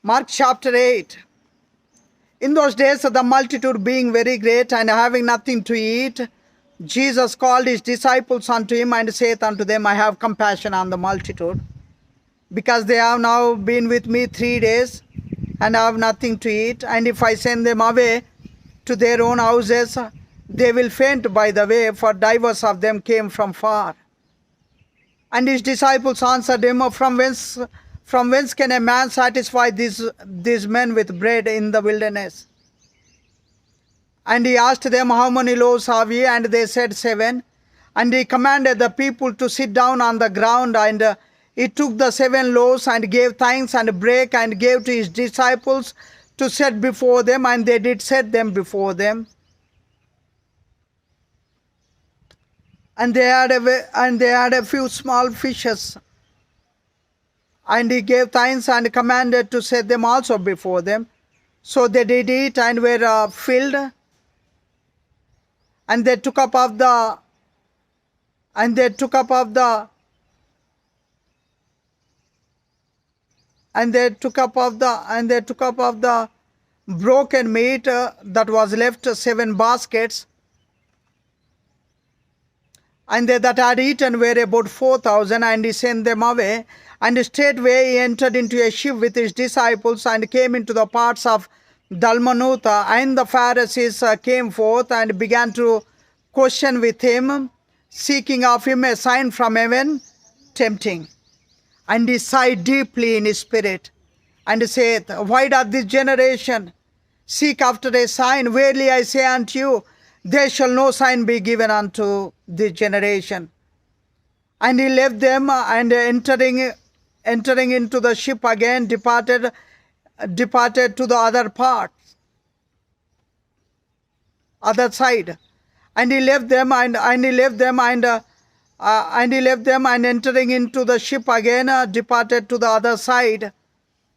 Mark chapter 8. In those days, the multitude being very great and having nothing to eat, Jesus called his disciples unto him and saith unto them, I have compassion on the multitude, because they have now been with me 3 days and have nothing to eat. And if I send them away to their own houses, they will faint by the way, for divers of them came from far. And his disciples answered him, From whence can a man satisfy these men with bread in the wilderness? And he asked them, How many loaves have ye? And they said, 7. And he commanded the people to sit down on the ground. And he took the 7 loaves and gave thanks and brake and gave to his disciples to set before them. And they did set them before them. And they had a few small fishes. And he gave thanks and commanded to set them also before them. So they did eat and were filled. And they took up of the broken meat that was left, 7 baskets. And they that had eaten were about 4,000, and he sent them away. And straightway he entered into a ship with his disciples, and came into the parts of Dalmanutha. And the Pharisees came forth and began to question with him, seeking of him a sign from heaven, tempting. And he sighed deeply in his spirit, and saith, Why doth this generation seek after a sign? Verily I say unto you, there shall no sign be given unto this generation. And he left them, and entering into the ship again, departed to the other side. And he left them, and entering into the ship again, departed to the other side.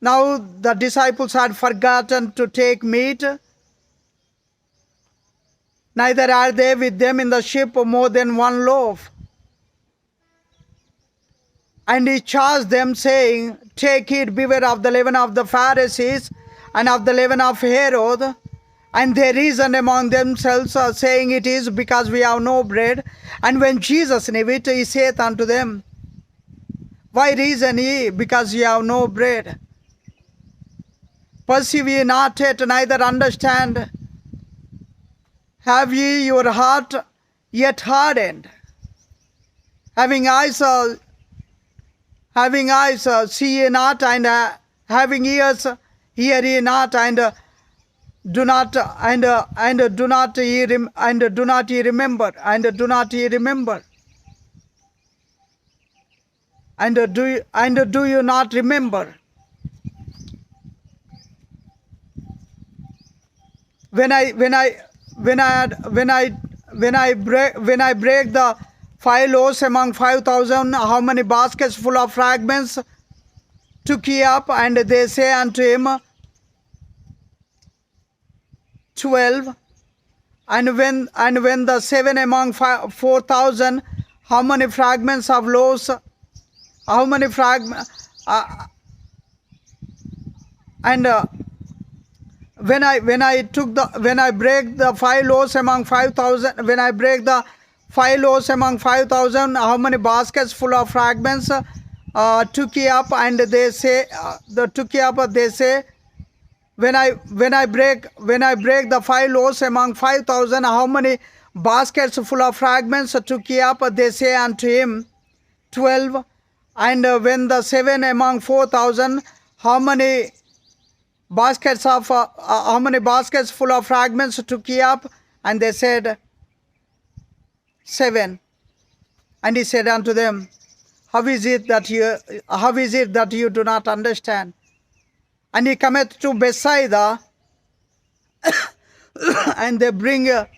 Now the disciples had forgotten to take meat, neither are they with them in the ship more than 1 loaf. And he charged them, saying, Take heed, beware of the leaven of the Pharisees and of the leaven of Herod. And they reasoned among themselves, saying, It is because we have no bread. And when Jesus knew it, he saith unto them, Why reason ye, because ye have no bread? Perceive ye not yet, neither understand? Have ye your heart yet hardened? Having eyes, see ye not, and having ears, hear ye not, and do not ye remember, and do not ye remember, and do you not remember? When I break the 5 loaves among 5,000, how many baskets full of fragments took ye up? And they say unto him, 12. And when the 7 among 4,000, how many fragments of loaves? How many fragments? When I break the 5 loaves among 5,000, when I break the 5 loaves among 5,000, how many baskets full of fragments took ye up? And they say, when I break the 5 loaves among 5,000, how many baskets full of fragments took ye up? They say unto him, 12. And when the 7 among 4,000, how many baskets full of fragments took ye up? And they said, 7. And he said unto them, How is it that you do not understand? And he cometh to Bethsaida, and they bring a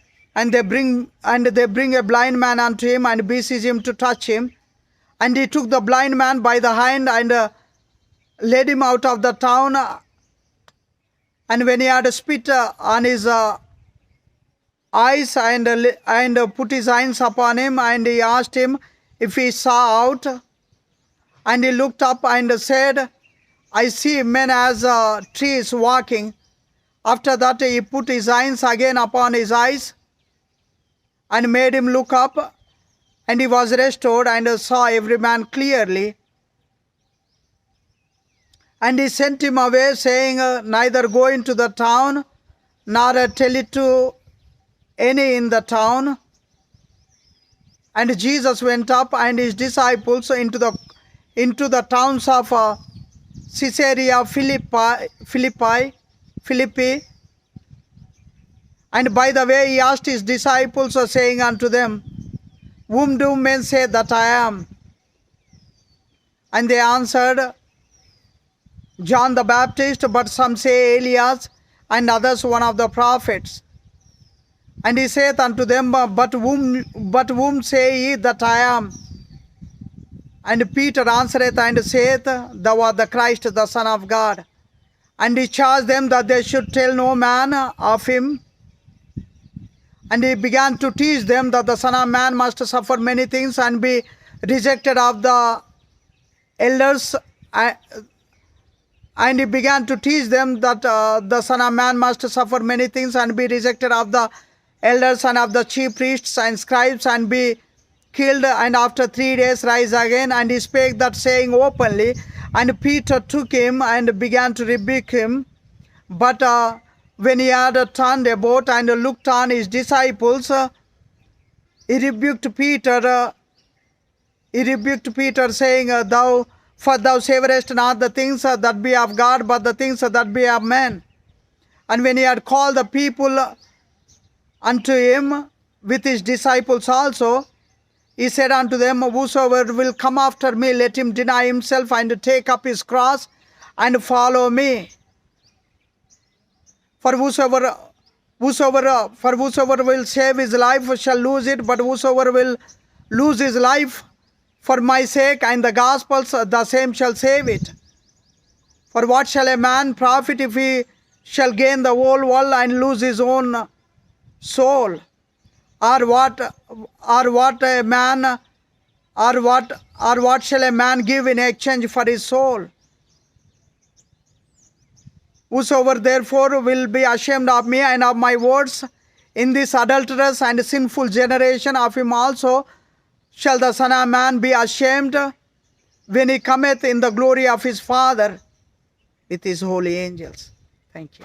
blind man unto him, and beseech him to touch him. And he took the blind man by the hand, and led him out of the town. And when he had spit on his eyes, and put his hands upon him, and he asked him if he saw out. And he looked up and said, I see men as trees walking. After that he put his hands again upon his eyes and made him look up, and he was restored and saw every man clearly. And he sent him away, saying, neither go into the town, nor tell it to any in the town. And Jesus went up and his disciples into the towns of Caesarea Philippi. And by the way he asked his disciples, saying unto them, whom do men say that I am? And they answered, John the Baptist, but some say Elias, and others one of the prophets. And he saith unto them, but whom say ye that I am? And Peter answereth and saith, Thou art the Christ, the Son of God. And he charged them that they should tell no man of him. And he began to teach them that the Son of Man must suffer many things and be rejected of the elders. And he began to teach them that the Son of Man must suffer many things and be rejected of the elders and of the chief priests and scribes and be killed, and after 3 days rise again. And he spake that saying openly. And Peter took him and began to rebuke him. But when he had turned about and looked on his disciples, he rebuked Peter, saying, Thou savorest not the things that be of God, but the things that be of men. And when he had called the people unto him with his disciples also, he said unto them, Whosoever will come after me, let him deny himself and take up his cross and follow me. For whosoever will save his life shall lose it, but whosoever will lose his life for my sake and the gospel's, the same shall save it. For what shall a man profit if he shall gain the whole world and lose his own soul? Or what shall a man give in exchange for his soul? Whosoever therefore will be ashamed of me and of my words in this adulterous and sinful generation, of him also shall the Son of Man be ashamed when he cometh in the glory of his Father with his holy angels. Thank you.